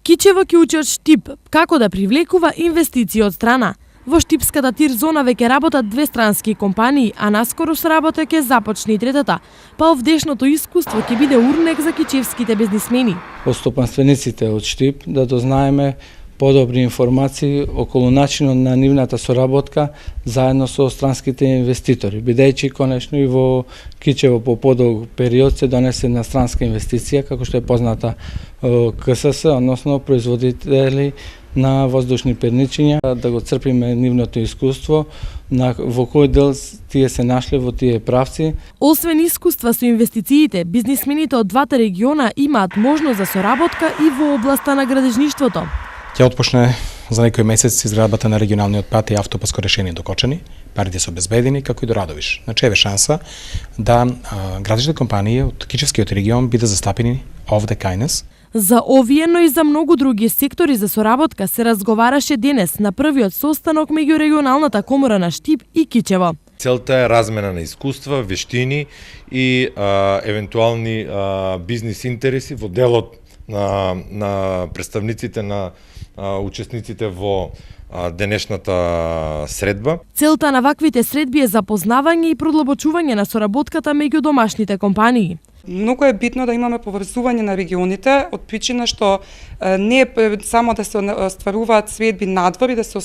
Кичево ќе учи од Штип како да привлекува инвестиции од страна. Во Штипската тир зона веќе работат 2 странски компании, а наскоро соработа ќе започне и третата. Па овдешното искуство ќе биде урнек за кичевските бизнисмени. Постопанствениците од Штип да дознаеме подобри информации околу начинот на нивната соработка заедно со странските инвеститори, бидејќи конечно и во Кичево по подолг период се донесе на странска инвестиција, како што е позната КСС, односно производители на воздушни перничиња, да го црпиме нивното искуство, во кој дел тие се нашле во тие правци. Освен искуства со инвестициите, бизнисмените од двата региона имаат можност за соработка и во областа на градежништвото. Ќе отпочне за некој месец изградбата на регионалниот пат и автопаско решение до Кочани. Парите се обезбедени, како и до Радовиш. Значи еве шанса да градежните компании од Кичевскиот регион биде застапени овде кај нас. За овие, но и за многу други сектори за соработка се разговараше денес на првиот состанок меѓу регионалната комора на Штип и Кичево. Целта е размена на искуства, вештини и евентуални бизнис интереси во делот на представниците на учесниците во денешната средба. Целта на ваквите средби е запознавање и продлабочување на соработката меѓу домашните компании. Многу е битно да имаме поврзување на регионите, од причина што не е само да се стваруваат средби надвор и да се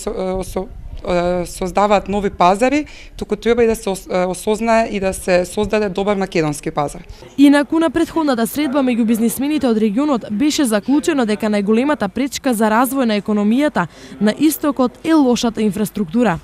создаваат нови пазари, туку треба и да се осознае и да се создаде добар македонски пазар. Инаку на претходната средба меѓу бизнисмените од регионот беше заклучено дека најголемата пречка за развој на економијата на истокот е лошата инфраструктура.